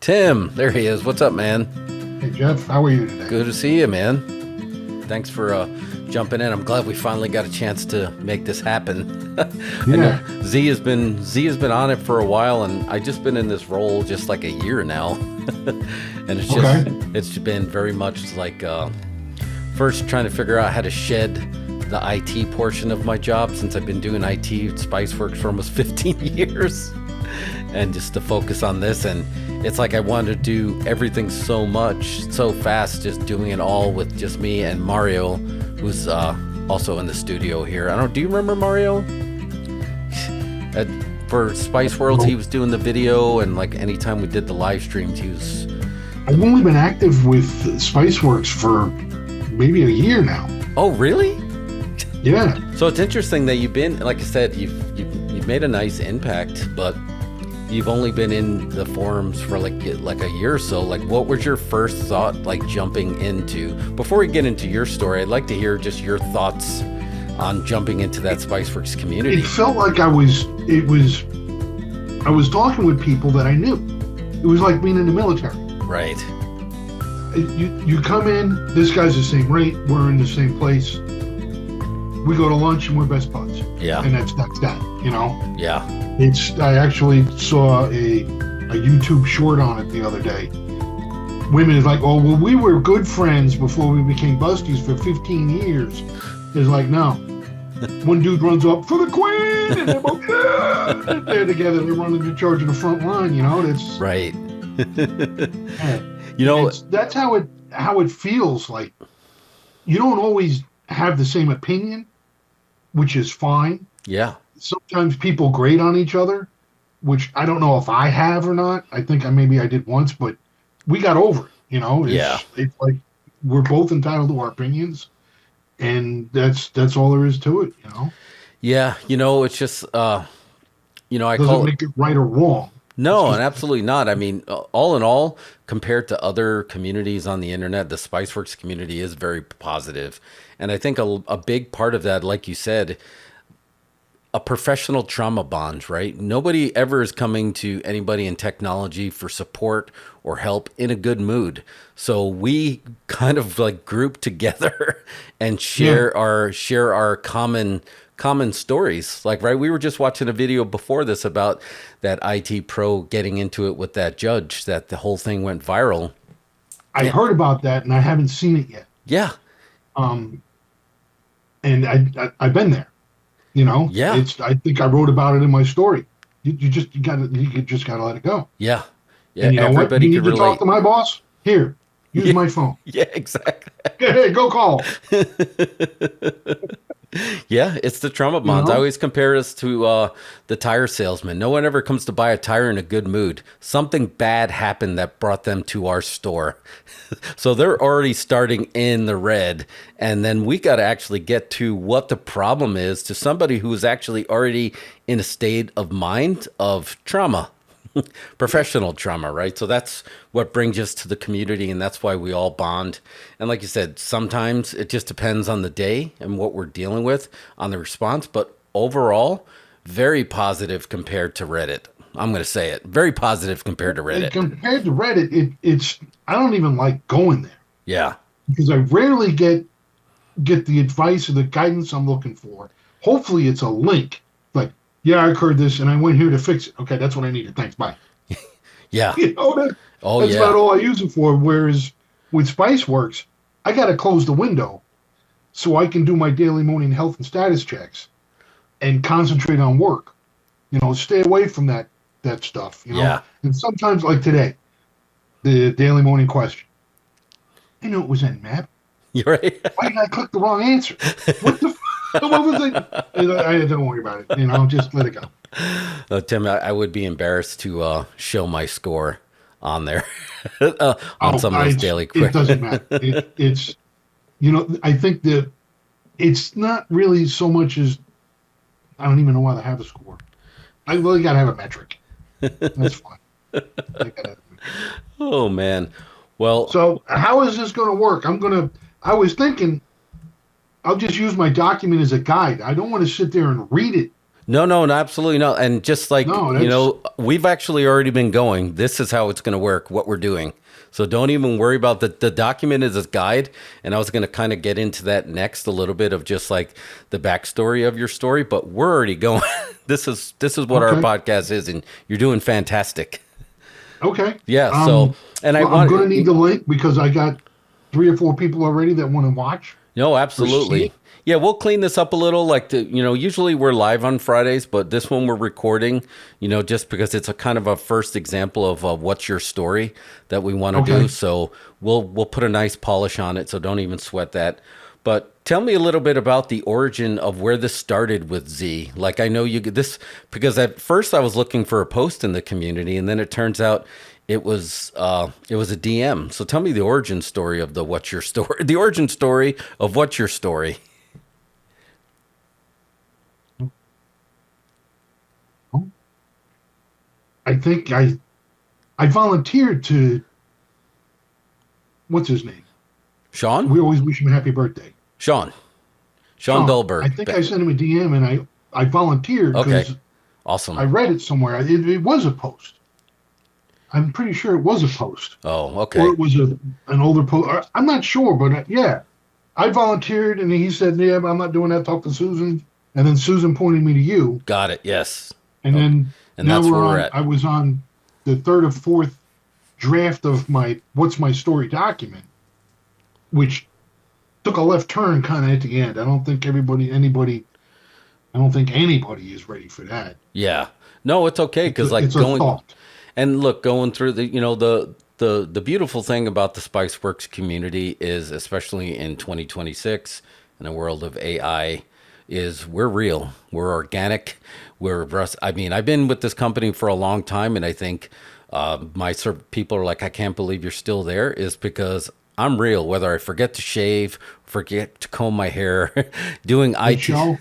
Tim, there he is. What's up, man? Hey Jeff, how are you today? Good to see you, man. Thanks for jumping in. I'm glad we finally got a chance to make this happen. I know Yeah. Z has been on it for a while, and I just been in this role just like a year now, and Okay. it's been very much like first trying to figure out how to shed the IT portion of my job since I've been doing IT at Spiceworks for almost 15 years. And just to focus on this, and it's like I wanted to do everything so much so fast, just doing it all with just me and Mario, who's also in the studio here. I don't, do you remember Mario? For Spice Worlds, he was doing the video, and like anytime we did the live streams, he was. I've only been active with Spiceworks for maybe a year now. Oh, really? Yeah. So it's interesting that you've been, like I said, you've made a nice impact, but you've only been in the forums for like a year or so. Like, what was your first thought, like jumping into? Before we get into your story, I'd like to hear just your thoughts on jumping into that Spiceworks community. It felt like I was talking with people that I knew. It was like being in the military. Right. You come in, this guy's the same rate, we're in the same place. We go to lunch and we're best buds. Yeah. And that's that, you know? Yeah. I actually saw a YouTube short on it the other day. Women is like, oh, well, we were good friends before we became busties for 15 years. It's like, no. One dude runs up for the queen, and they're both, yeah! They're together. They're running in charge of the front line. You know, it's Right. yeah. You know, That's how it feels. Like you don't always have the same opinion, which is fine. yeah. Sometimes people grate on each other, which I don't know if I have or not. I think maybe I did once, but we got over it. You know, it's like we're both entitled to our opinions, and that's all there is to it. You know, Yeah. You know, it's just, I doesn't call it. make it right or wrong. No, and absolutely not. I mean, all in all, compared to other communities on the internet, the Spiceworks community is very positive. And I think a big part of that, like you said, a professional trauma bond, right? Nobody ever is coming to anybody in technology for support or help in a good mood. So we kind of like group together and share our common stories. Like, right, we were just watching a video before this about that IT pro getting into it with that judge, that the whole thing went viral. I heard about that, and I haven't seen it yet. Yeah. And I've been there. You know, Yeah. I think I wrote about it in my story. You just gotta let it go. Yeah. Yeah. And you know what? Everybody You could need to talk relate. to my boss. Here, use my phone. Yeah, exactly. Hey, go call. Yeah, it's the trauma bonds. I know? always compare us to the tire salesman. No one ever comes to buy a tire in a good mood. Something bad happened that brought them to our store. So they're already starting in the red. And then we got to actually get to what the problem is to somebody who is actually already in a state of mind of trauma. Professional trauma, right? So that's what brings us to the community, and that's why we all bond. And like you said, sometimes it just depends on the day and what we're dealing with on the response, but overall, very positive compared to Reddit. I'm going to say it. Very positive compared to And Reddit. compared to Reddit, it's I don't even like going there Yeah. because I rarely get the advice or the guidance I'm looking for. Hopefully, it's a link. Like, yeah, I heard this, and I went here to fix it. Okay, that's what I needed. Thanks. Bye. Yeah. You know, that's Yeah. about all I use it for. Whereas with Spiceworks, I got to close the window so I can do my daily morning health and status checks and concentrate on work. You know, stay away from that stuff. You know, Yeah. and sometimes like today, the daily morning question. I know it was in map. You're right. Why did I click the wrong answer? What the? What was it? I don't worry about it. You know, just let it go. Tim, I would be embarrassed to show my score on there on some of those daily It quick. doesn't matter. It's, you know, I think that it's not really so much as I don't even know why they have a score. I really got to have a metric. That's fine. I gotta have a metric. Oh, man. Well, So how is this going to work? I was thinking I'll just use my document as a guide. I don't want to sit there and read it No, no, no, absolutely not. And just like, No, that's we've actually already been going. This is how it's going to work, what we're doing. So don't even worry about the document is a guide. And I was going to kind of get into that next a little bit of just like the backstory of your story, but we're already going. This is what our okay. podcast is, and you're doing fantastic. Okay. Yeah. So, and I Well, I'm going to want, need the link because I got 3 or 4 people already that want to watch no, or see absolutely. it. Yeah, we'll clean this up a little. Usually we're live on Fridays, but this one we're recording, just because it's a kind of a first example of what's your story that we want to do. Okay. So we'll put a nice polish on it. So don't even sweat that. But tell me a little bit about the origin of where this started with Z. Like I know you get this because at first I was looking for a post in the community, and then it turns out it was a DM. So tell me the origin story of the what's your story, the origin story of what's your story. I think I volunteered to what's his name? Sean, We always wish him a happy birthday. Sean, Sean Sean. I Dolberg. think I sent him a DM and I volunteered Okay, because I awesome. read it somewhere. It was a post. I'm pretty sure it was a post, Oh, or okay, it was an older post. I'm not sure, but yeah, I volunteered, and he said, "Yeah, I'm not doing that. Talk to Susan." And then Susan pointed me to you, got it. Yes. and Okay, then and now that's we're where we're on. at. I was on the third or fourth draft of my "What's My Story" document, which took a left turn kind of at the end. I don't think anybody is ready for that. Yeah. No, it's okay because like It's a going thought. and look, going through the beautiful thing about the Spiceworks community is, especially in 2026, in a world of AI, is we're real, we're organic, we're Russ. I mean, I've been with this company for a long time, and I think people are like, I can't believe you're still there, is because I'm real. Whether I forget to shave, forget to comb my hair, doing Good IT, show.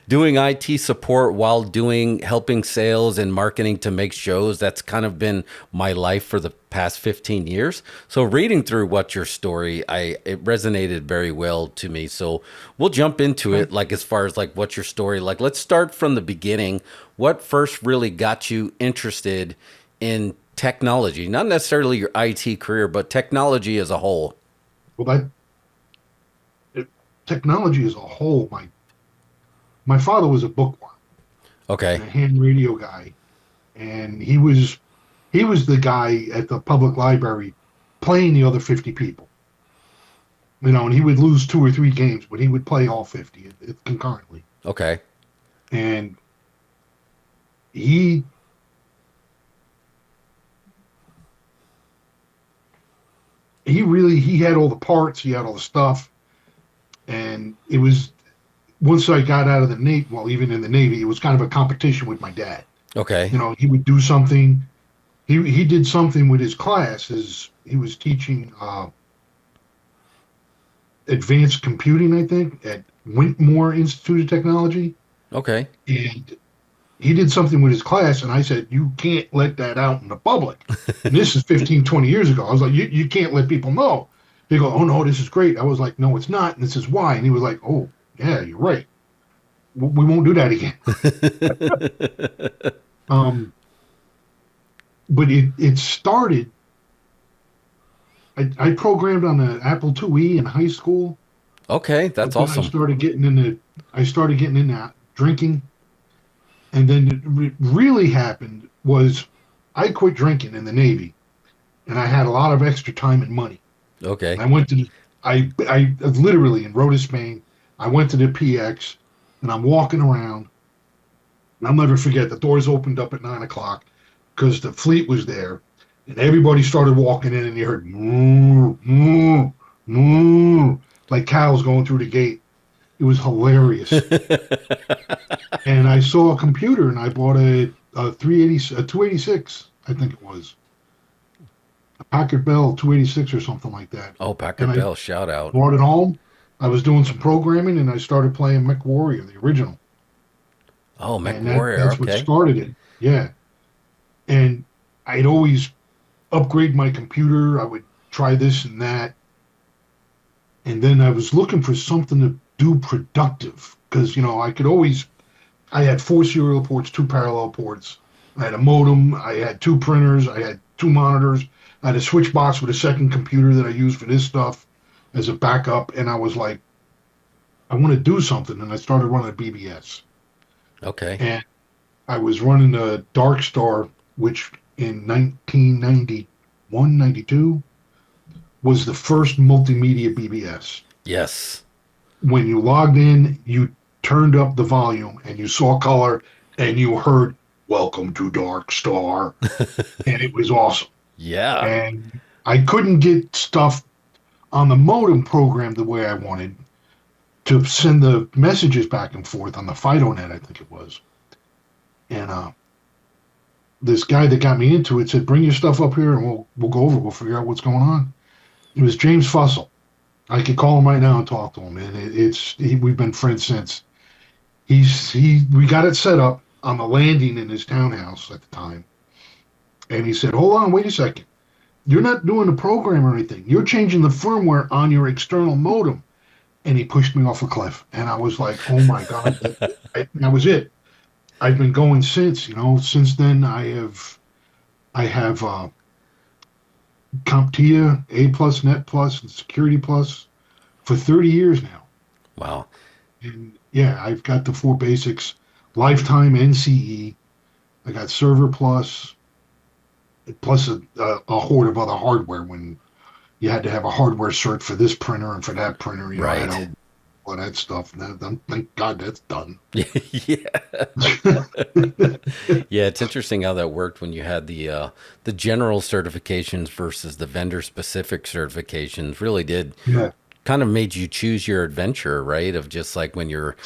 doing IT support while doing helping sales and marketing to make shows. That's kind of been my life for the past 15 years. So reading through what your story, it resonated very well to me. So we'll jump into Okay. it, like as far as like what's your story. Like let's start from the beginning. What first really got you interested in technology? Not necessarily your IT career, but technology as a whole. Well, it, technology as a whole, my father was a bookworm and Okay. a ham radio guy, and he was the guy at the public library playing the other 50 people. And he would lose 2 or 3 games, but he would play all 50 concurrently. Okay. And he he had all the parts, he had all the stuff, and it was once I got out of the Navy, well, even in the Navy, it was kind of a competition with my dad. Okay. He would do something. He did something with his classes. He was teaching advanced computing, I think, at Wintmore Institute of Technology, Okay. and he did something with his class, and I said, "You can't let that out in the public." And this is 15, 20 years ago. I was like, "You can't let people know." They go, "Oh no, this is great." I was like, "No, it's not, and this is why." And he was like, "Oh, yeah, you're right. We won't do that again." Um, but it started. I programmed on an Apple IIe in high school, Okay. but That's then awesome. I started getting into drinking, and then it really happened was I quit drinking in the Navy, and I had a lot of extra time and money. And Okay. I went to I literally in Rota, Spain. I went to the PX, and I'm walking around, and I'll never forget the doors opened up at 9 o'clock because the fleet was there, and everybody started walking in, and you heard moo moo moo like cows going through the gate. It was hilarious. And I saw a computer, and I bought a 380 a 286, I think it was a Packard Bell 286 or something like that. Oh, And Packard I Bell, shout out. brought it home. I was doing some programming, and I started playing Mech Warrior, the original, Oh, Mech and Warrior. that's what Okay. started it. Yeah, and I'd always upgrade my computer. I would try this and that, and then I was looking for something to do productive because I had 4 serial ports, 2 parallel ports. I had a modem. I had 2 printers. I had 2 monitors. I had a switch box with a second computer that I used for this stuff as a backup. And I was like, I want to do something. And I started running a BBS. Okay. And I was running a Dark Star, which in 1991, 92 was the first multimedia BBS. Yes. When you logged in, you turned up the volume and you saw color and you heard "Welcome to Dark Star," and it was awesome. Yeah. And I couldn't get stuff on the modem programmed the way I wanted to send the messages back and forth on the FidoNet, I think it was. And this guy that got me into it said, "Bring your stuff up here and we'll go over. We'll figure out what's going on." It was James Fussell. I could call him right now and talk to him, and we've been friends since. We got it set up on the landing in his townhouse at the time, and he said, "Hold on, wait a second. You're not doing the program or anything. You're changing the firmware on your external modem." And he pushed me off a cliff, and I was like, "Oh my god!" That was it. I've been going since. Since then I have CompTIA, A Plus, Net Plus, and Security Plus for 30 years now. Wow. And yeah, I've got the 4 basics, lifetime NCE. I got Server Plus, plus a horde of other hardware when you had to have a hardware cert for this printer and for that printer. Right. All that stuff. Thank God that's done. Yeah. Yeah, it's interesting how that worked when you had the general certifications versus the vendor specific certifications. Really did Yeah. kind of made you choose your adventure, right? Of just like when you're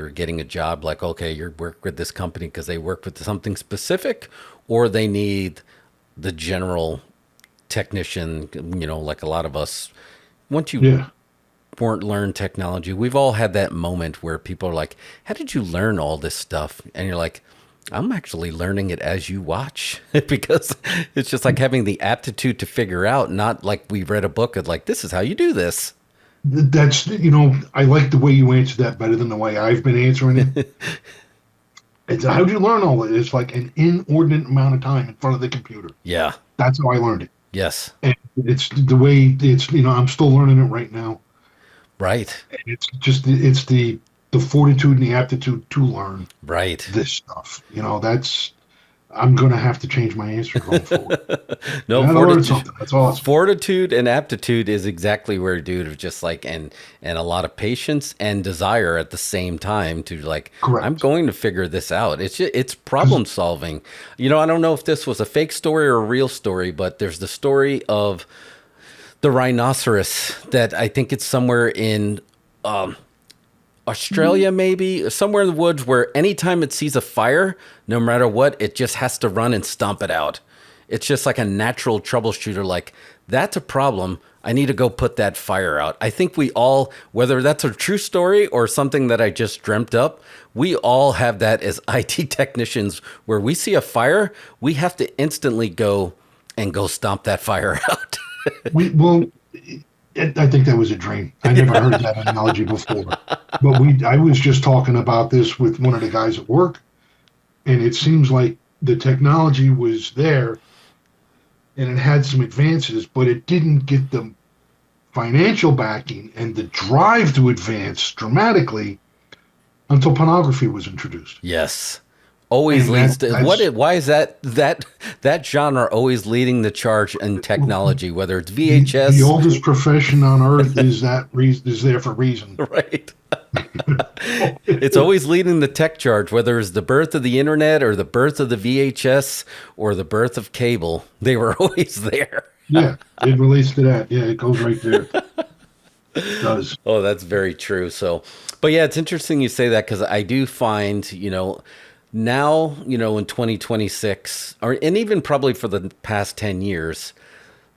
getting a job, like, okay, you work with this company because they work with something specific, or they need the general technician. Like a lot of us, once you Yeah. weren't learn technology, we've all had that moment where people are like, how did you learn all this stuff? And you're like, I'm actually learning it as you watch. Because it's just like having the aptitude to figure out, not like we read a book of like, this is how you do this. That's, I like the way you answered that better than the way I've been answering it. It's how'd you learn all of it? It's like an inordinate amount of time in front of the computer. Yeah. That's how I learned it. Yes. And it's the way I'm still learning it right now. Right. And it's the fortitude and the aptitude to learn Right. this stuff. I'm going to have to change my answer going forward. No, I learned something. That's awesome. Fortitude and aptitude is exactly where, dude, of just like, and a lot of patience and desire at the same time to like, Correct. I'm going to figure this out. It's problem solving. I don't know if this was a fake story or a real story, but there's the story of the rhinoceros that I think it's somewhere in Australia, maybe somewhere in the woods, where anytime it sees a fire, no matter what, it just has to run and stomp it out. It's just like a natural troubleshooter. Like, that's a problem. I need to go put that fire out. I think we all, whether that's a true story or something that I just dreamt up, we all have that as IT technicians, where we see a fire, we have to instantly go stomp that fire out. I think that was a dream. I never heard that analogy before. But I was just talking about this with one of the guys at work, and it seems like the technology was there and it had some advances, but it didn't get the financial backing and the drive to advance dramatically until pornography was introduced. Yes. Always And leads that- to that's- why is that genre always leading the charge in technology, whether it's VHS. The oldest profession on earth is there for a reason. Right. It's always leading the tech charge, whether it's the birth of the internet or the birth of the VHS or the birth of cable. They were always there. Yeah, it relates to that. Yeah, it goes right there. It does. Oh, that's very true. So, but yeah, it's interesting you say that, because I do find, now, in 2026, and even probably for the past 10 years,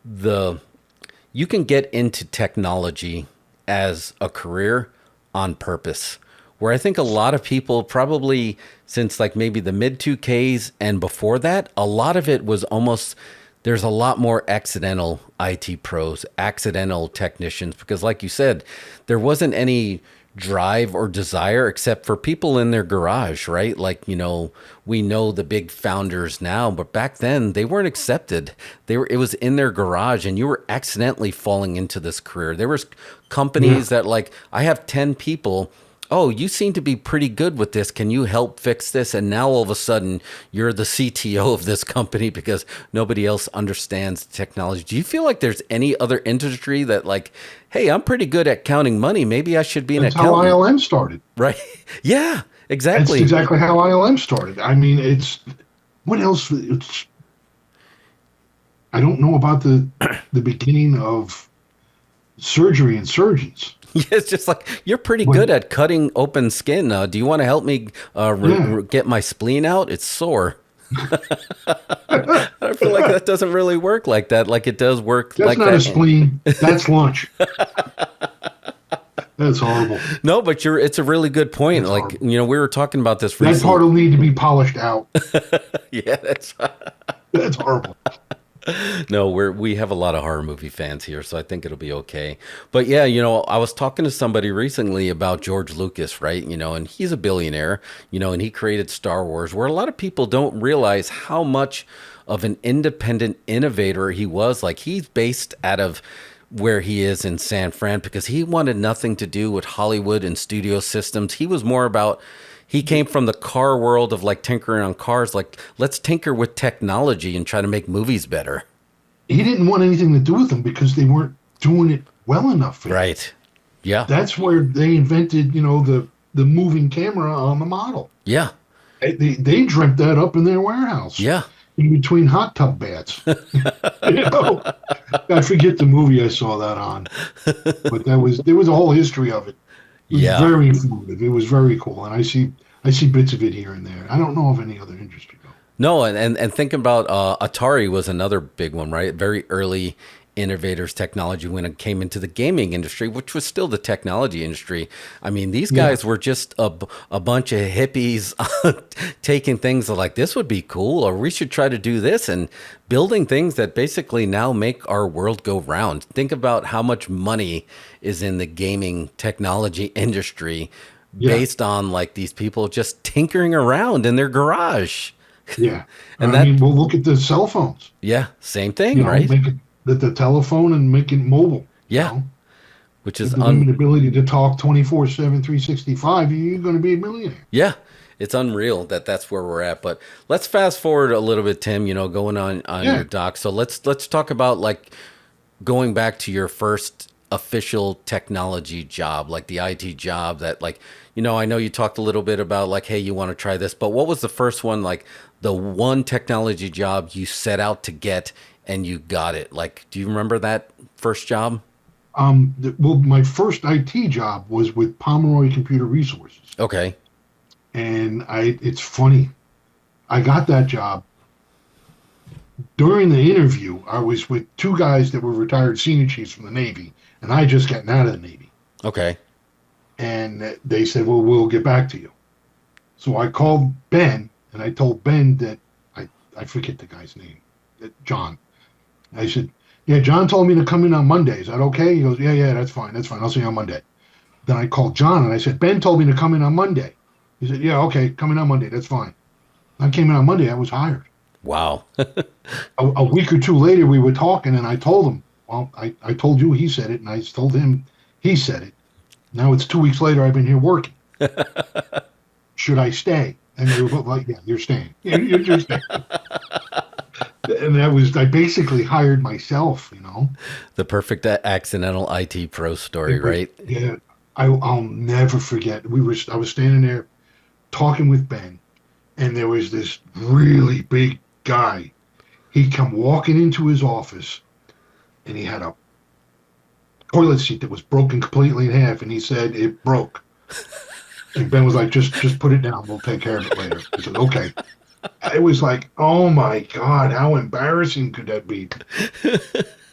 you can get into technology as a career on purpose. Where I think a lot of people, probably since like maybe the mid 2Ks and before that, a lot of it was almost, there's a lot more accidental IT pros, accidental technicians, because like you said, there wasn't any drive or desire except for people in their garage, right? Like, we know the big founders now, but back then they weren't accepted. It was in their garage and you were accidentally falling into this career. There was Yeah. companies that like, I have 10 people. Oh, you seem to be pretty good with this. Can you help fix this? And now all of a sudden you're the CTO of this company because nobody else understands technology. Do you feel like there's any other industry that like, hey, I'm pretty good at counting money. Maybe I should be an That's how accountant, ILM started. right? Yeah, That's exactly. exactly how ILM started. I mean, it's what else? It's I don't know about the beginning of surgery and surgeons, Yeah, it's just like you're pretty but good at cutting open skin. Do you want to help me yeah, get my spleen out? It's sore. I feel like that doesn't really work like that. Like it does work that's like not a that. spleen. That's lunch. That's horrible. No, but it's a really good point. That's Like, horrible. we were talking about this That recently. part will need to be polished out. Yeah, that's That's horrible. no, we have a lot of horror movie fans here, so I think it'll be okay. But yeah, I was talking to somebody recently about George Lucas, right? And he's a billionaire, and he created Star Wars, where a lot of people don't realize how much of an independent innovator he was. Like he's based out of where he is in San Fran because he wanted nothing to do with Hollywood and studio systems. He was more about he came from the car world of like tinkering on cars, like let's tinker with technology and try to make movies better. He didn't want anything to do with them because they weren't doing it well enough for him. Right. Yeah. That's where they invented, the moving camera on the model. Yeah. They dreamt that up in their warehouse Yeah. in between hot tub baths. I forget the movie I saw that on, but there was a whole history of it. It was Yeah. very informative. It was very cool, and I see bits of it here and there. I don't know of any other industry though. No, and thinking about Atari was another big one, right? Very early innovators technology when it came into the gaming industry, which was still the technology industry. I mean, these Yeah, guys were just a bunch of hippies taking things like this would be cool, or we should try to do this and building things that basically now make our world go round. Think about how much money is in the gaming technology industry yeah, based on like these people just tinkering around in their garage. yeah. And I that, mean, we'll look at the cell phones. yeah, same thing, right? Make it the telephone and make it mobile. You Yeah, know, which is with the ability to talk 24/7, 365. You're going to be a millionaire. yeah, it's unreal that that's where we're at. But let's fast forward a little bit, Tim. Going on your Yeah, doc. So let's talk about like going back to your first official technology job, like the IT job that like, I know you talked a little bit about like, hey, you want to try this, but what was the first one, like the one technology job you set out to get and you got it? Like, do you remember that first job? well, my first IT job was with Pomeroy Computer Resources, Okay. and it's funny. I got that job during the interview. I was with two guys that were retired senior chiefs from the Navy, and I just gotten out of the Navy. Okay. And they said, "Well, we'll get back to you." So I called Ben, and I told Ben that I forget the guy's name, John. I said, "Yeah, John told me to come in on Monday. Is that okay?" He goes, "Yeah, yeah, that's fine. That's fine. I'll see you on Monday." Then I called John, and I said, "Ben told me to come in on Monday." He said, "Yeah, okay, come in on Monday. That's fine." I came in on Monday. I was hired. Wow. A week or two later, we were talking, and I told him, "Well, I told you he said it, and I told him he said it. Now it's 2 weeks later. I've been here working. Should I stay?" And they were both like, "Yeah, you're staying. You're staying." And I basically hired myself. The perfect accidental IT pro story, It was, right? yeah, I'll never forget. I was standing there talking with Ben, and there was this really big guy. He'd come walking into his office, and he had a toilet seat that was broken completely in half, and he said it broke. And Ben was like, just put it down. We'll take care of it later. He said, okay. It was like, oh my God, how embarrassing could that be?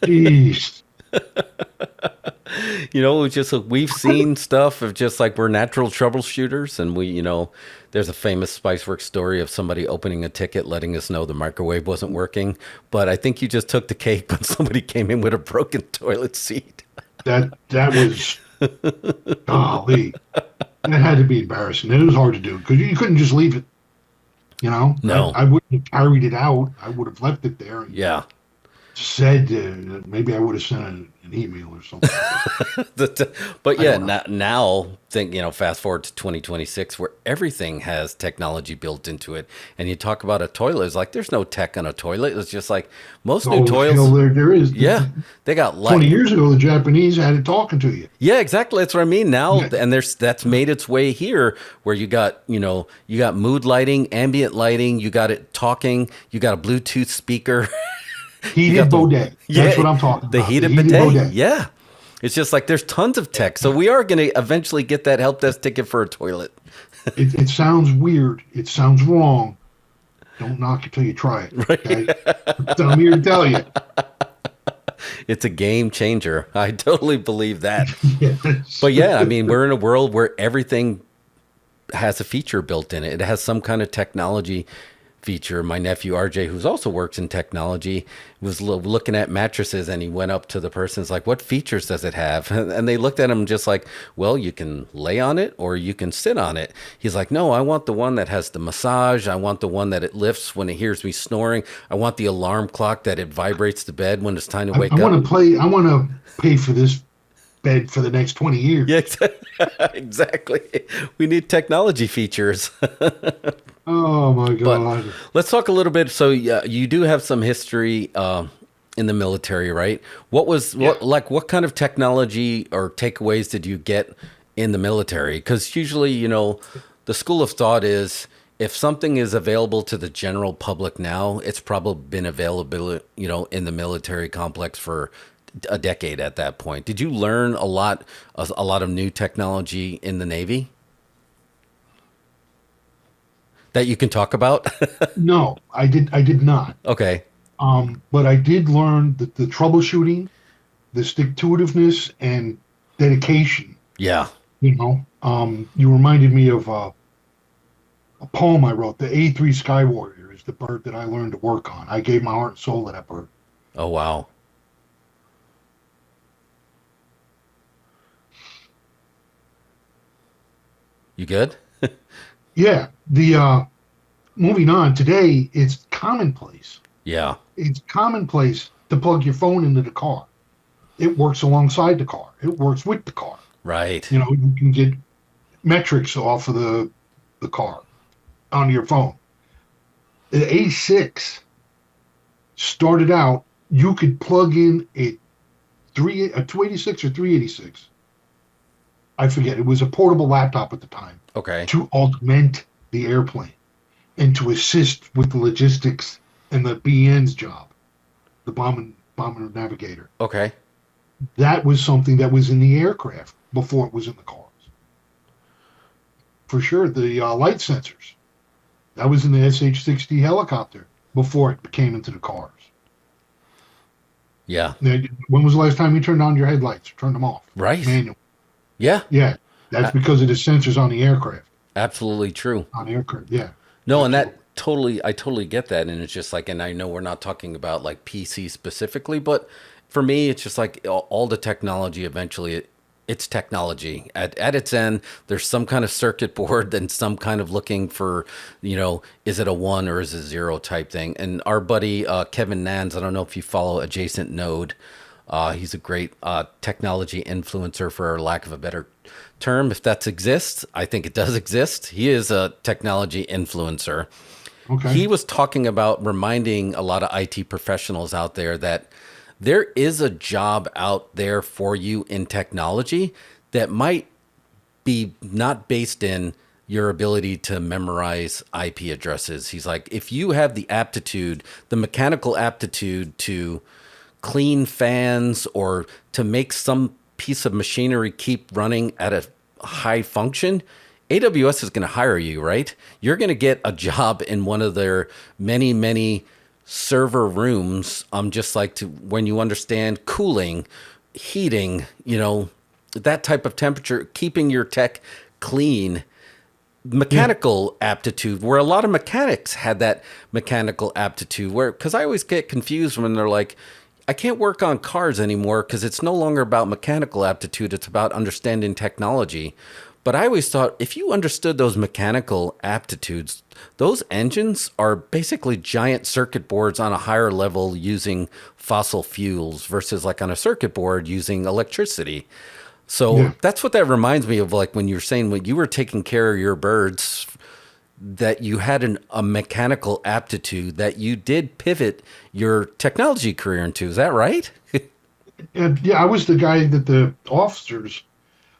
Jeez. It was just like, we've seen stuff of just like we're natural troubleshooters, and there's a famous Spiceworks story of somebody opening a ticket, letting us know the microwave wasn't working. But I think you just took the cake when somebody came in with a broken toilet seat. That was Golly, that had to be embarrassing. It was hard to do because you couldn't just leave it. You know, No. I wouldn't have carried it out. I would have left it there and Yeah. said maybe I would have sent an email or something. But I yeah, don't know. now think, fast forward to 2026 where everything has technology built into it. And you talk about a toilet, it's like there's no tech on a toilet. It's just like most new Oh, hell, toilets. there is. Yeah, they got 20 light. years ago, the Japanese had it talking to you. Yeah, exactly. That's what I mean now. Yeah. And that's made its way here where you got mood lighting, ambient lighting, you got it talking, you got a Bluetooth speaker. You Heated got the bidet. yeah, That's what I'm talking the about. heated bidet. Yeah. It's just like there's tons of tech. So we are going to eventually get that help desk ticket for a toilet. It sounds weird. It sounds wrong. Don't knock it till you try it. Okay? I'm here to tell you. It's a game changer. I totally believe that. Yes. But yeah, I mean, we're in a world where everything has a feature built in it. It has some kind of technology feature. My nephew RJ, who's also works in technology, was looking at mattresses, and he went up to the person's like, "What features does it have?" And they looked at him just like, "Well, you can lay on it or you can sit on it." He's like, "No, I want the one that has the massage. I want the one that it lifts when it hears me snoring. I want the alarm clock that it vibrates the bed when it's time to I wake want up." to play. I want to pay for this bed for the next 20 years. Yeah, exactly. We need technology features. Oh my But God. let's talk a little bit. So yeah, you do have some history in the military, right? Yeah. What kind of technology or takeaways did you get in the military? Because usually, the school of thought is if something is available to the general public now, it's probably been available, in the military complex for a decade at that point. Did you learn a lot of new technology in the Navy that you can talk about? No, I did. I did not. Okay. But I did learn that the troubleshooting, the stick to itiveness, and dedication. Yeah. You reminded me of a poem I wrote. The A3 Sky Warrior is the bird that I learned to work on. I gave my heart and soul to that bird. Oh, wow. You good? Yeah. The moving on today, it's commonplace. Yeah. It's commonplace to plug your phone into the car. It works alongside the car. It works with the car. Right. You can get metrics off of the car on your phone. The A6 started out, you could plug in a 286 or 386. I forget. It was a portable laptop at the time Okay. to augment the airplane and to assist with the logistics and the BN's job, the bomber navigator. Okay. That was something that was in the aircraft before it was in the cars. For sure, the light sensors. That was in the SH-60 helicopter before it came into the cars. Yeah. Now, when was the last time you turned on your headlights? Turned them off? Right. Manual. Yeah. Yeah, that's A- because of the sensors on the aircraft. Absolutely true. On aircraft, yeah. No, and Absolutely. I totally get that. And it's just like, and I know we're not talking about like PC specifically, but for me, it's just like all the technology eventually, it's technology. At its end, there's some kind of circuit board and some kind of looking for, is it a one or is it a zero type thing. And our buddy, Kevin Nans, I don't know if you follow Adjacent Node. He's a great technology influencer, for lack of a better term. If that exists, I think it does exist. He is a technology influencer. Okay. He was talking about reminding a lot of IT professionals out there that there is a job out there for you in technology that might be not based in your ability to memorize IP addresses. He's like, if you have the aptitude, the mechanical aptitude to clean fans or to make some piece of machinery keep running at a high function, AWS is going to hire you, right? You're going to get a job in one of their many, many server rooms. Just like to when you understand cooling, heating, that type of temperature, keeping your tech clean, mechanical aptitude, where a lot of mechanics had that mechanical aptitude, where, because I always get confused when they're like, I can't work on cars anymore because it's no longer about mechanical aptitude. It's about understanding technology. But I always thought if you understood those mechanical aptitudes, those engines are basically giant circuit boards on a higher level using fossil fuels versus like on a circuit board using electricity. So Yeah. that's what that reminds me of, like when you were saying when you were taking care of your birds, that you had a mechanical aptitude that you did pivot your technology career into. Is that right? And yeah, I was the guy that the officers,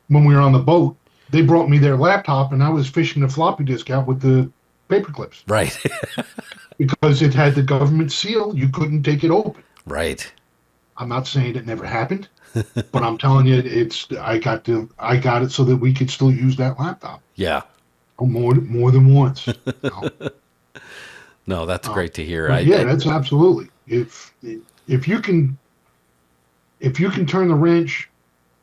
when we were on the boat, they brought me their laptop and I was fishing the floppy disk out with the paper clips Right. because it had the government seal. You couldn't take it open. Right. I'm not saying it never happened, but I'm telling you, I got it so that we could still use that laptop. Yeah. Oh, more than once. You know? No, that's great to hear. But yeah, that's absolutely. If you can turn the wrench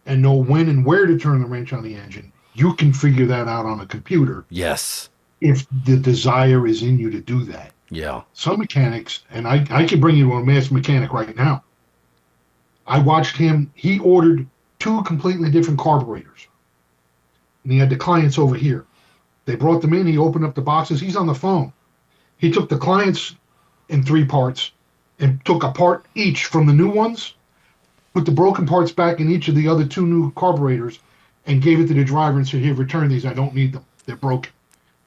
and know when and where to turn the wrench on the engine, you can figure that out on a computer Yes. if the desire is in you to do that. Yeah. Some mechanics, and I can bring you to a master mechanic right now. I watched him. He ordered two completely different carburetors, and he had the clients over here. They brought them in. He opened up the boxes. He's on the phone. He took the clients in three parts and took a part each from the new ones, put the broken parts back in each of the other two new carburetors, and gave it to the driver and said, "Here, return these. I don't need them. They're broken."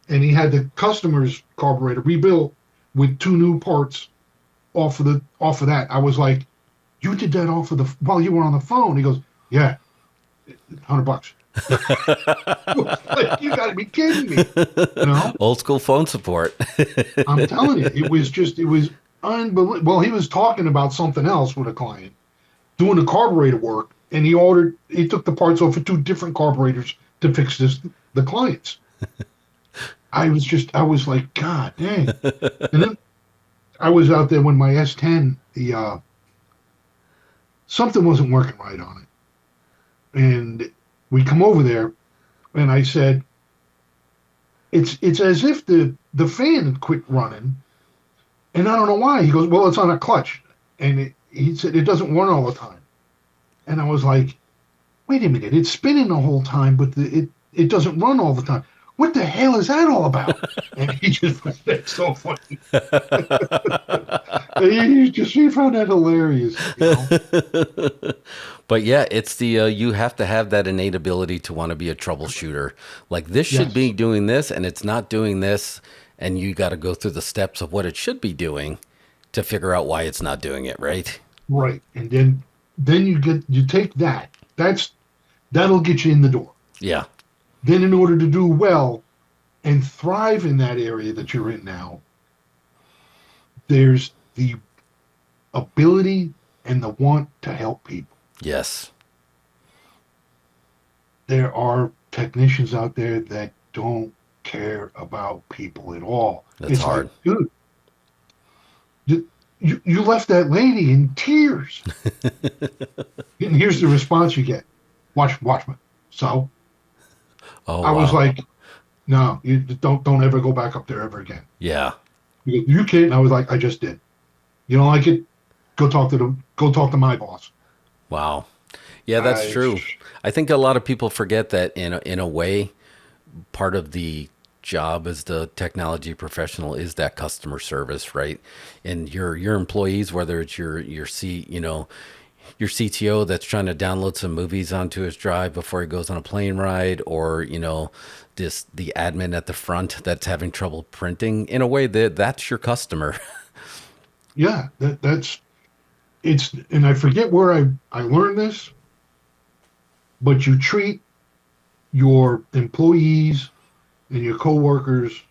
And he had the customer's carburetor rebuilt with two new parts off of that. I was like, "You did that off of the while you were on the phone?" He goes, "Yeah, $100." Like, you got to be kidding me! You know, Old school phone support. I'm telling you, it was unbelievable. Well, he was talking about something else with a client doing the carburetor work, and he took the parts off of two different carburetors to fix the clients. I was like, God dang. And then I was out there when my S10, something wasn't working right on it. And we come over there and I said, it's as if the fan had quit running. And I don't know why. He goes, well, it's on a clutch. And he said, it doesn't run all the time. And I was like, wait a minute, it's spinning the whole time, but it doesn't run all the time. What the hell is that all about? And he just, that's so funny. He found that hilarious. You know? But yeah, it's you have to have that innate ability to want to be a troubleshooter. Like this should Yes, be doing this and it's not doing this. And you got to go through the steps of what it should be doing to figure out why it's not doing it, right? right. And then you take that. That'll get you in the door. Yeah. Then in order to do well and thrive in that area that you're in now, there's the ability and the want to help people. Yes. There are technicians out there that don't care about people at all. That's It's hard. like, dude, you left that lady in tears. And here's the response you get. Watchman. So Oh, I was wow. like, no, you don't ever go back up there ever again. Yeah. He goes, you can't. And I was like, I just did. You don't like it? Go talk to my boss. Wow. Yeah, that's I, true. I think a lot of people forget that in a way, part of the job as the technology professional is that customer service, right? And your employees, whether it's your CTO that's trying to download some movies onto his drive before he goes on a plane ride, or the admin at the front that's having trouble printing. In a way, that's your customer. yeah, it's, and I forget where I learned this, but you treat your employees and your coworkers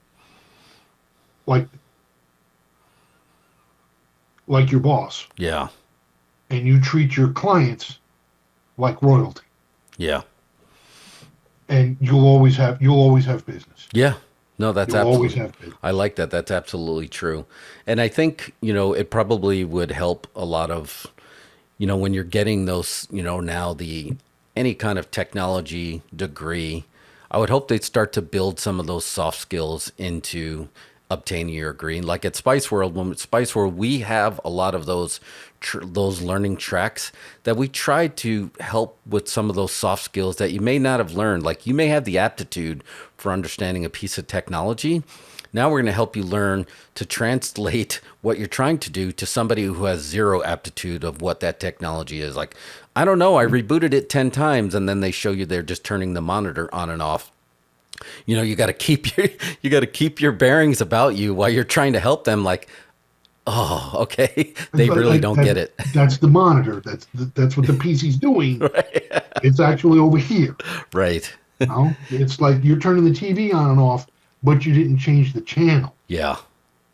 like your boss, Yeah. and you treat your clients like royalty, Yeah. and you'll always have business. Yeah. No, that's You'll always absolutely. have business. I like that. That's absolutely true. And I think, it probably would help a lot of, when you're getting those, now any kind of technology degree, I would hope they'd start to build some of those soft skills into obtaining your green. Like at Spice World, when Spice World, we have a lot of those learning tracks that we try to help with some of those soft skills that you may not have learned. Like you may have the aptitude for understanding a piece of technology. Now we're going to help you learn to translate what you're trying to do to somebody who has zero aptitude of what that technology is. Like, I don't know, I rebooted it 10 times and then they show you they're just turning the monitor on and off. You know, you got to keep your bearings about you while you're trying to help them. Like, oh, okay, they But, really don't get it. That's the monitor. That's what the PC's doing. Right. It's actually over here. Right. You know? It's like you're turning the TV on and off, but you didn't change the channel. Yeah.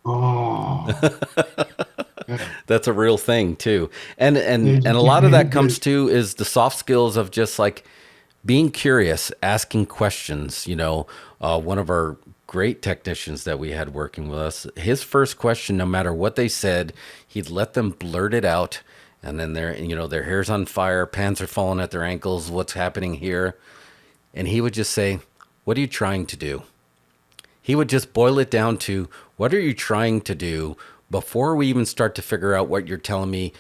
Oh, yeah. That's a real thing too. And It's- a lot of that it- comes to is the soft skills of just like being curious, asking questions. You know, one of our great technicians that we had working with us, his first question, no matter what they said, he'd let them blurt it out. And then their hair's on fire, pants are falling at their ankles. What's happening here? And he would just say, "What are you trying to do?" He would just boil it down to, what are you trying to do before we even start to figure out what you're telling me,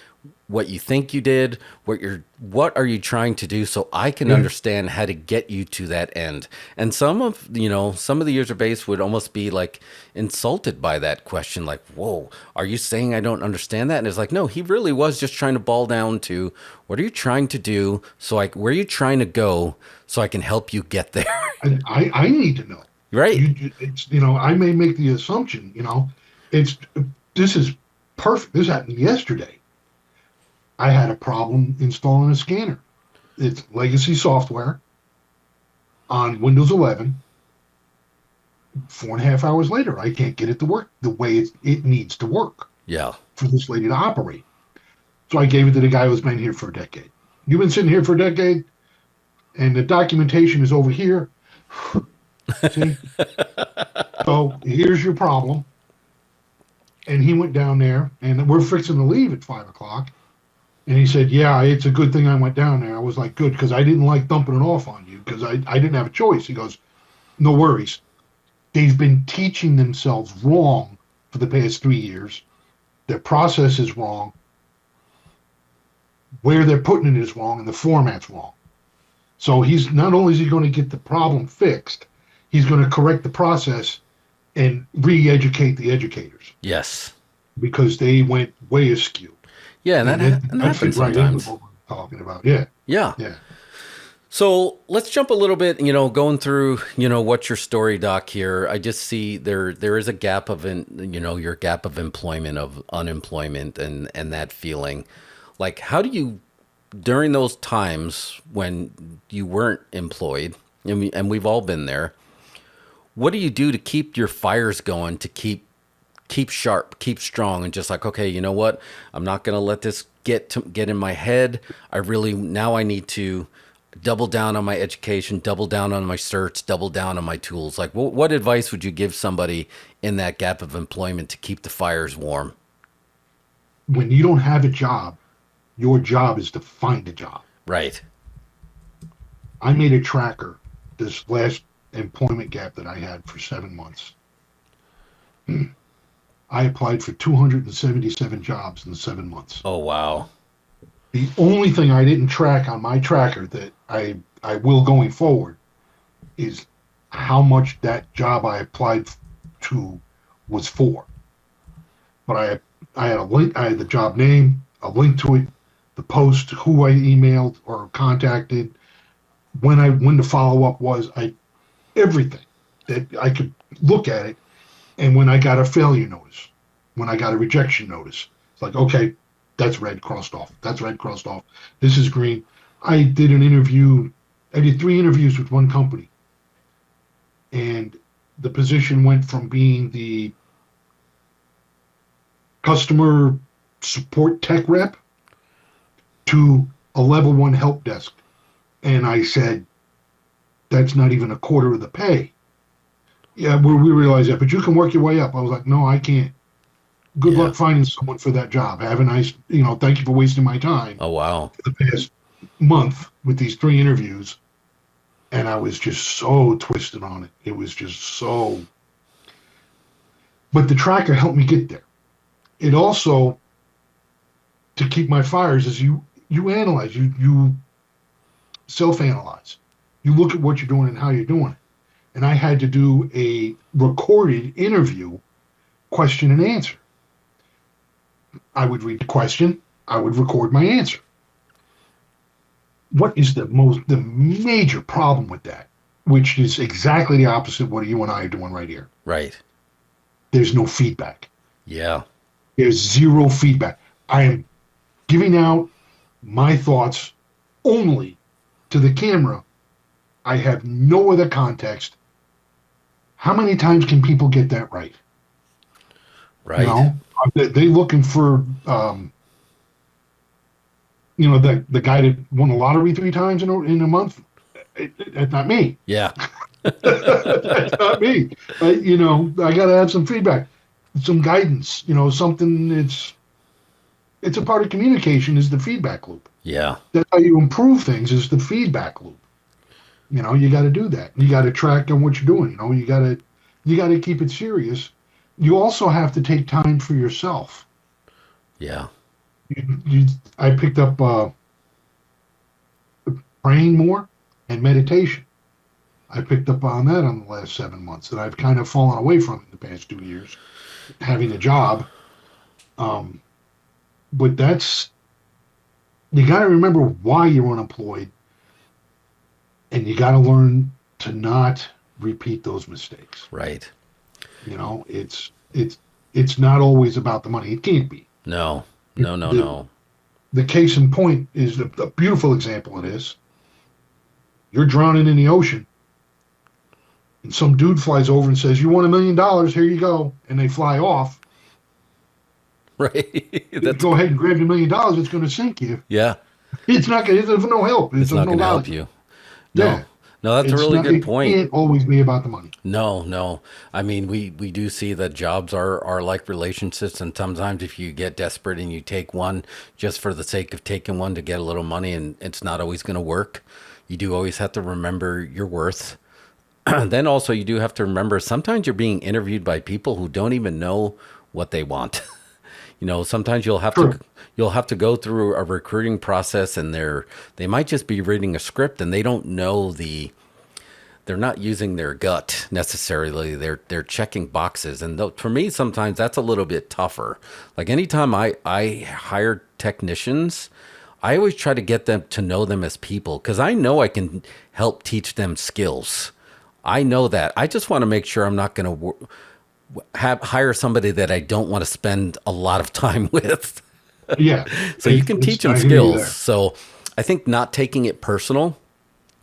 what you think you did, what are you trying to do so I can understand how to get you to that end. And some of the user base would almost be like insulted by that question, like, whoa, are you saying I don't understand that? And it's like, no, he really was just trying to boil down to, what are you trying to do where are you trying to go so I can help you get there? And I need to know. Right. I may make the assumption, this is perfect. This happened yesterday. I had a problem installing a scanner. It's legacy software on Windows 11. 4.5 hours later, I can't get it to work the way it needs to work. Yeah. For this lady to operate. So I gave it to the guy who's been here for a decade. You've been sitting here for a decade, and the documentation is over here. See? So here's your problem. And he went down there, and we're fixing to leave at 5 o'clock. And he said, yeah, it's a good thing I went down there. I was like, good, because I didn't like dumping it off on you, because I didn't have a choice. He goes, no worries. They've been teaching themselves wrong for the past 3 years. Their process is wrong. Where they're putting it is wrong, and the format's wrong. So he's not only is he going to get the problem fixed, he's going to correct the process and re-educate the educators. Yes. Because they went way askew. Yeah, and that happens sometimes. What we're talking about. Yeah. Yeah. Yeah. So let's jump a little bit, going through, what's your story, Doc, here. I just see there is a gap of, your gap of employment, of unemployment and that feeling. Like, how do you, during those times when you weren't employed, and we've all been there, what do you do to keep your fires going, to keep sharp, keep strong, and just like, okay, you know what? I'm not going to let this get in my head. I need to double down on my education, double down on my certs, double down on my tools. Like, what advice would you give somebody in that gap of employment to keep the fires warm? When you don't have a job, your job is to find a job. Right. I made a tracker this last employment gap that I had for 7 months. I applied for 277 jobs in 7 months. Oh, wow. The only thing I didn't track on my tracker that I will going forward is how much that job I applied to was for. But I had a link, I had the job name, a link to it, the post, who I emailed or contacted, when the follow-up was, everything that I could look at it. And when I got a failure notice, when I got a rejection notice, it's like, okay, that's red, crossed off. That's red, crossed off. This is green. I did 3 interviews with one company. And the position went from being the customer support tech rep to a level 1 help desk. And I said, that's not even a quarter of the pay. Yeah, we realized that, but you can work your way up. I was like, no, I can't. Good luck finding someone for that job. Have a nice, thank you for wasting my time. Oh, wow. For the past month with these 3 interviews. And I was just so twisted on it. It was just so. But the tracker helped me get there. It also, to keep my fires, is you analyze, you self-analyze. You look at what you're doing and how you're doing it. And I had to do a recorded interview, question and answer. I would read the question, I would record my answer. What is the major problem with that? Which is exactly the opposite of what you and I are doing right here. Right. There's no feedback. Yeah. There's zero feedback. I am giving out my thoughts only to the camera. I have no other context. How many times can people get that right? Right. You know, they looking for, the guy that won the lottery 3 times in a month. That's not me. Yeah. That's not me. I got to have some feedback, some guidance. Something. It's a part of communication. Is the feedback loop. Yeah. That's how you improve things. Is the feedback loop. You got to do that. You got to track on what you're doing. You got to keep it serious. You also have to take time for yourself. Yeah. I picked up praying more and meditation. I picked up on that on the last 7 months that I've kind of fallen away from in the past 2 years, having a job. But you got to remember why you're unemployed, and you got to learn to not repeat those mistakes. Right. It's not always about the money. It can't be. No. The case in point is a beautiful example of this. You're drowning in the ocean, and some dude flies over and says, "You want $1 million? Here you go," and they fly off. Right. Go ahead and grab your $1 million. It's going to sink you. Yeah. It's not going to. It's no help. It's not going to help you. No. Yeah. No, that's a really good point. It can't always be about the money. No. I mean, we do see that jobs are like relationships, and sometimes if you get desperate and you take one just for the sake of taking one to get a little money, and it's not always going to work, you do always have to remember your worth. Then also you do have to remember sometimes you're being interviewed by people who don't even know what they want. Sometimes you'll have to go through a recruiting process, and they might just be reading a script and they don't know they're not using their gut necessarily. They're checking boxes. And for me, sometimes that's a little bit tougher. Like anytime I hire technicians, I always try to get them to know them as people, because I know I can help teach them skills. I know that. I just want to make sure I'm not going to hire somebody that I don't want to spend a lot of time with. Yeah. So you can teach them skills. So I think not taking it personal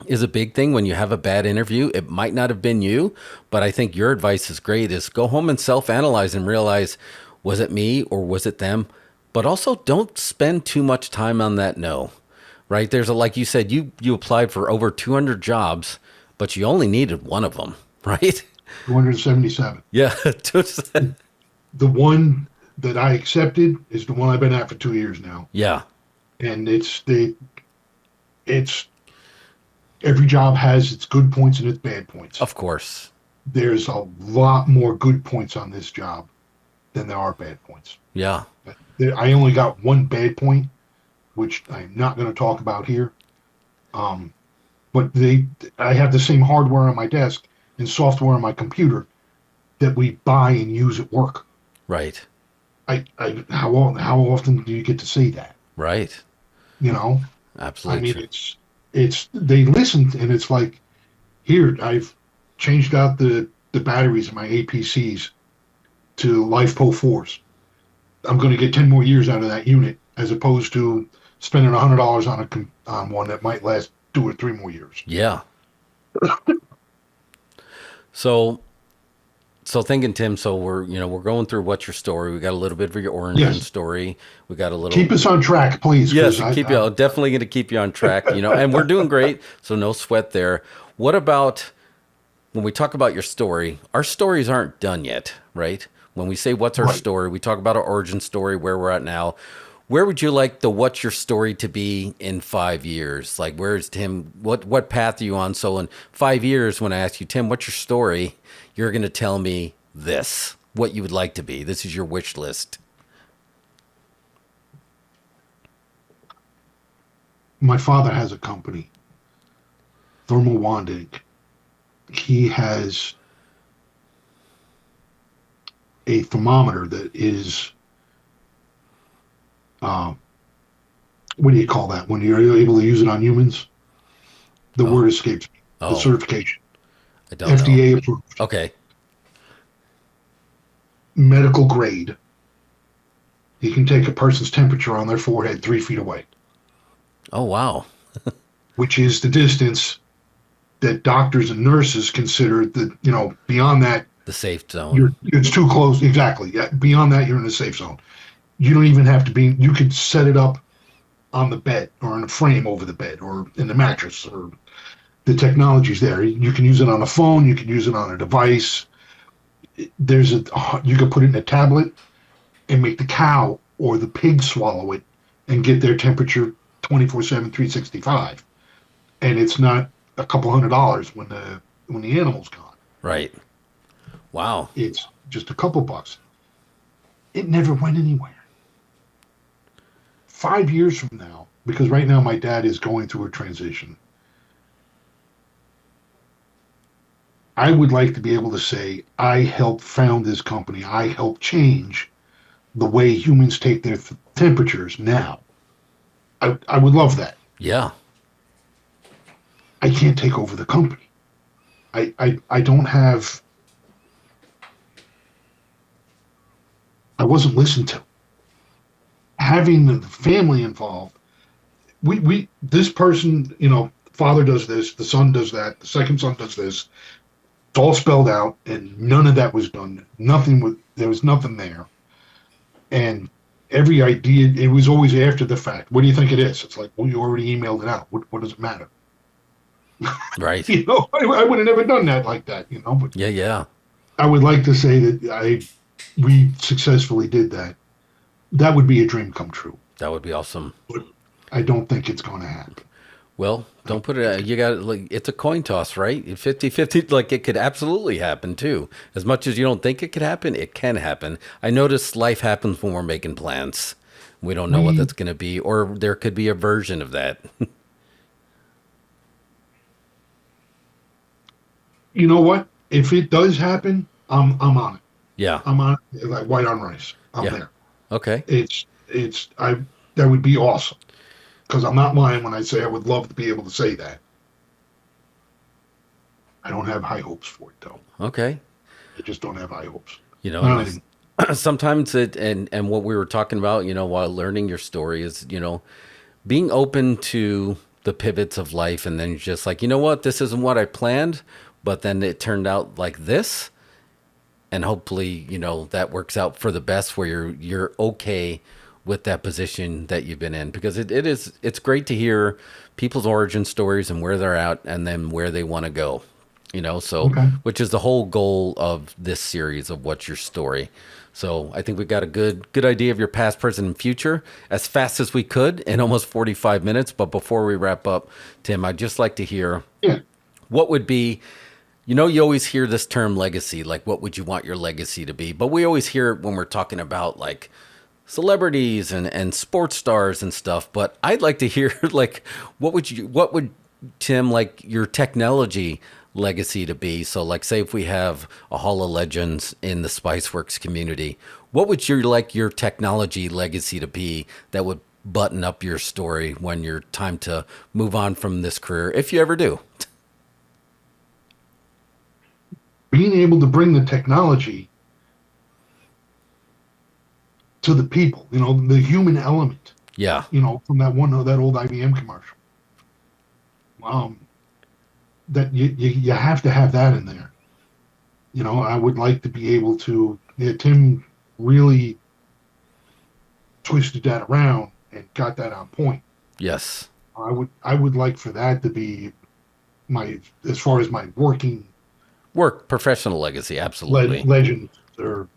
is a big thing when you have a bad interview. It might not have been you, but I think your advice is great, is go home and self-analyze and realize, was it me or was it them? But also don't spend too much time on that no, right? There's like you said, you applied for over 200 jobs, but you only needed one of them, right? 277. Yeah. The one that I accepted is the one I've been at for 2 years now. Yeah. And it's every job has its good points and its bad points. Of course. There's a lot more good points on this job than there are bad points. Yeah. I only got one bad point, which I'm not going to talk about here. But I have the same hardware on my desk and software on my computer that we buy and use at work. Right. How often do you get to see that? Right. Absolutely. I mean, it's they listen, and it's like, here, I've changed out the batteries in my APCs to LifePo 4s. I'm going to get 10 more years out of that unit, as opposed to spending $100 on one that might last 2 or 3 more years. Yeah. So thinking, Tim, so we're going through what's your story. We got a little bit of your origin story. We got a little. Keep us on track, please. Yes, I'm definitely going to keep you on track. And we're doing great, so no sweat there. What about when we talk about your story? Our stories aren't done yet, right? When we say what's our story, we talk about our origin story, where we're at now. Where would you like the what's your story to be in 5 years? Like, where's Tim? What path are you on? So in 5 years, when I ask you, Tim, what's your story? You're going to tell me this. what you would like to be. This is your wish list. My father has a company, Thermal Wanding. He has a thermometer that is, uh, what do you call that? When you're able to use it on humans? The Oh, word escapes me. The oh, certification. I don't know. FDA approved. Okay. Medical grade. He can take a person's temperature on their forehead 3 feet away, Oh, wow. which is the distance that doctors and nurses consider that, beyond that, The safe zone. it's too close. Exactly. Yeah, beyond that, you're in a safe zone. You don't even have to be, you could set it up on the bed or in a frame over the bed or in the mattress, or the technology's there. You can use it on a phone, you can use it on a device. You could put it in a tablet and make the cow or the pig swallow it and get their temperature 24/7, 365. And it's not a couple $100 when the animal's gone. Right. Wow. It's just a couple bucks. It never went anywhere. 5 years from now, because right now my dad is going through a transition, I would like to be able to say, I helped found this company. I helped change the way humans take their temperatures now. I would love that. Yeah. I can't take over the company. I don't have, I wasn't listened to. Having the family involved, this person, father does this, the son does that, the second son does this. It's all spelled out, and none of that was done. There was nothing there. And every idea, it was always after the fact. What do you think it is? It's like, well, you already emailed it out. What does it matter? Right. I would have never done that like that, but Yeah. Yeah. I would like to say that we successfully did that. That would be a dream come true. That would be awesome. But I don't think it's going to happen. Well, don't put it, you got, like, it's a coin toss, right? 50-50, like, it could absolutely happen too. As much as you don't think it could happen, it can happen. I notice life happens when we're making plans. We don't know what that's going to be, or there could be a version of that. You know what? If it does happen, I'm on it. Yeah. I'm on it like white on rice. I'm Yeah. there. Okay. That would be awesome. Because I'm not lying when I say I would love to be able to say that. I don't have high hopes for it though. Okay. I just don't have high hopes. You Not know, anymore. sometimes and what we were talking about, while learning your story is, being open to the pivots of life, and then you're just like, you know what, this isn't what I planned, but then it turned out like this. And hopefully, that works out for the best, where you're okay with that position that you've been in, because it's great to hear people's origin stories and where they're at and then where they want to go, so, Okay. which is the whole goal of this series of What's Your Story. So I think we got a good idea of your past, present, and future as fast as we could in almost 45 minutes. But before we wrap up, Tim, I'd just like to hear, Yeah. what would be, you always hear this term legacy, like what would you want your legacy to be? But we always hear it when we're talking about like celebrities and sports stars and stuff. But I'd like to hear like, what would Tim, like your technology legacy to be? So like, say if we have a Hall of Legends in the Spiceworks community, what would your technology legacy to be that would button up your story when you're time to move on from this career, if you ever do? Being able to bring the technology to the people, the human element, Yeah. from that old IBM commercial. That you have to have that in there. I would like to be able to. Yeah, Tim really twisted that around and got that on point. Yes. I would like for that to be as far as my working Professional legacy, absolutely. legend, or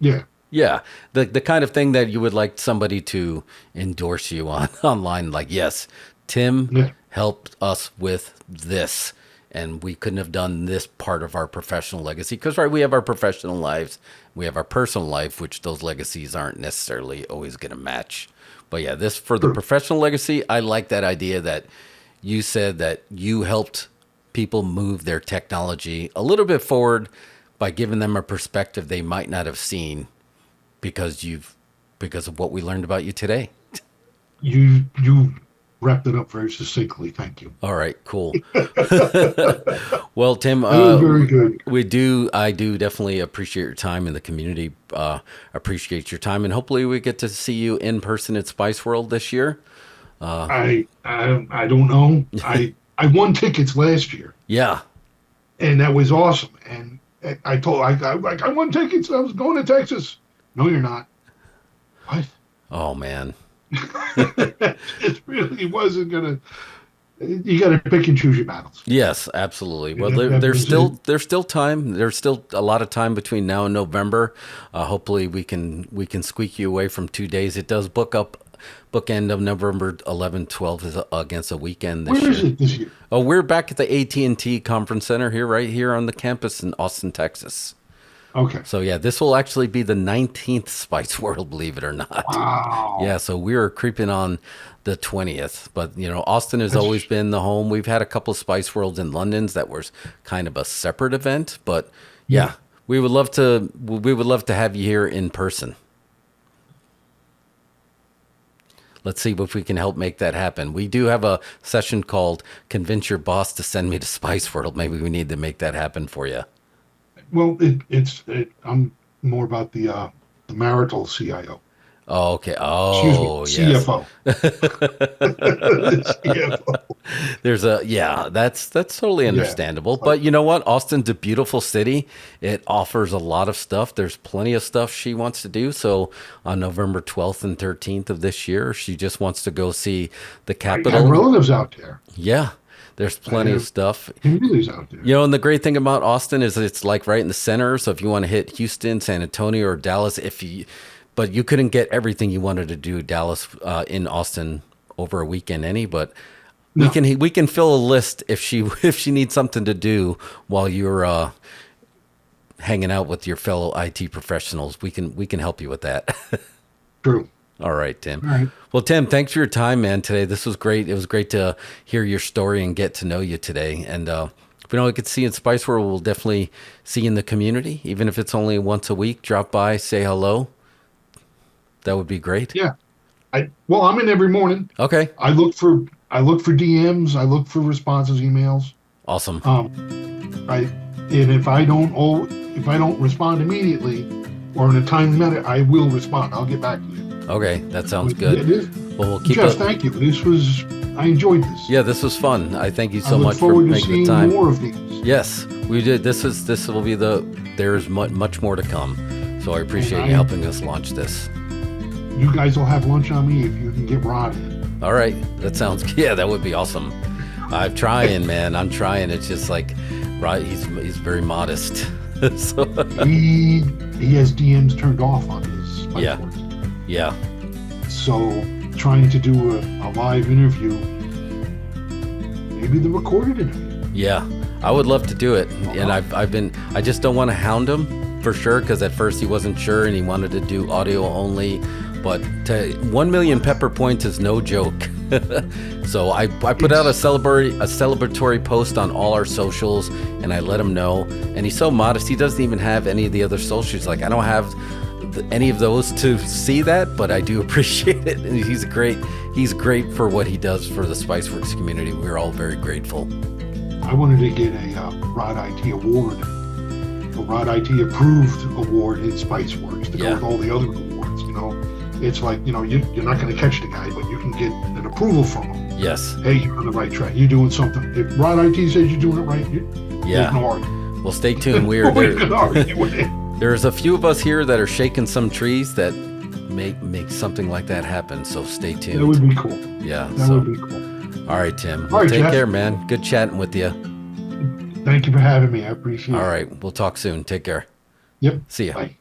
yeah. Yeah, the kind of thing that you would like somebody to endorse you on online, like, yes, Tim Yeah. helped us with this, and we couldn't have done this part of our professional legacy because, right, we have our professional lives, we have our personal life, which those legacies aren't necessarily always going to match. But yeah, this for the True. professional legacy, I like that idea that you said that you helped people move their technology a little bit forward by giving them a perspective they might not have seen because of what we learned about you today. You wrapped it up very succinctly. Thank you. All right, cool. Well, Tim, That was very good. I do definitely appreciate your time in the community. Appreciate your time, and hopefully we get to see you in person at Spice World this year. I don't know. I won tickets last year, Yeah. and that was awesome. And I won tickets. I was going to Texas. No, you're not. What? Oh man. It really wasn't gonna. You got to pick and choose your battles. Yes, absolutely. Well, That there's was still it. there's still time. There's still a lot of time between now and November. Hopefully, we can squeak you away from 2 days. It does bookend of November 11th, 12th is against a weekend this Where is year. it this year? Oh, we're back at the AT&T Conference Center here, right here on the campus in Austin, Texas. Okay. So yeah, this will actually be the 19th Spice World, believe it or not. Wow. Yeah, so we are creeping on the 20th. But, Austin has That's- always been the home. We've had a couple of Spice Worlds in London's that was kind of a separate event. But, yeah, we would love to have you here in person. Let's see if we can help make that happen. We do have a session called Convince Your Boss to Send Me to Spice World. Maybe we need to make that happen for you. Well, I'm more about the marital CIO. Oh, okay. Excuse Oh, me, yes. CFO. CFO. That's totally understandable. But you know what? Austin's a beautiful city. It offers a lot of stuff. There's plenty of stuff she wants to do. So on November 12th and 13th of this year, she just wants to go see the I have Capitol. relatives out there. Yeah. There's plenty of have stuff. Communities out there. And the great thing about Austin is it's like right in the center. So if you want to hit Houston, San Antonio, or Dallas, but you couldn't get everything you wanted to do Dallas in Austin over a weekend, but No. we can fill a list if she needs something to do while you're hanging out with your fellow IT professionals. We can help you with that. True. All right, Tim. All right. Well, Tim, thanks for your time, man, today. This was great. It was great to hear your story and get to know you today. And if we don't get to see you in Spice World, we'll definitely see you in the community. Even if it's only once a week, drop by, say hello. That would be great. Yeah. I'm in every morning. Okay. I look for DMs. I look for responses, emails. Awesome. And if I don't respond immediately or in a timely manner, I will respond. I'll get back to you. Okay. That sounds good. Well, we'll keep Jeff, it. thank you. I enjoyed this. Yeah, this was fun. I thank you I so look much for forward to making the seeing time. more of these. Yes, we did. This will be there's much more to come. So I appreciate you helping us launch this. You guys will have lunch on me if you can get Rod in. All right. That sounds, that would be awesome. I'm trying, man. I'm trying. It's just like, right. He's very modest. So He has DMs turned off on his Spiceworks. yeah. So trying to do a live interview, maybe the recorded interview. Yeah. I would love to do it. And I just don't want to hound him for sure. Cause at first he wasn't sure and he wanted to do audio only, but 1 million pepper points is no joke. So I put out a celebratory post on all our socials and I let him know. And he's so modest. He doesn't even have any of the other socials. Like I don't have any of those to see that, but I do appreciate it. And he's great for what he does for the Spiceworks community. We're all very grateful. I wanted to get a Rod IT award, a Rod IT approved award in Spiceworks to go with all the other awards. It's like, you're not going to catch the guy, but you can get an approval from him. Yes. Hey, you're on the right track. You're doing something. If Rod IT says you're doing it right, there's no argument. Well, stay tuned. We are We there. can argue with it. There's a few of us here that are shaking some trees that make something like that happen. So stay tuned. That would be cool. Yeah. That would be cool. All right, Tim. All right, Take Jeff. care, man. Good chatting with you. Thank you for having me. I appreciate it. All right. We'll talk soon. Take care. Yep. See ya. Bye.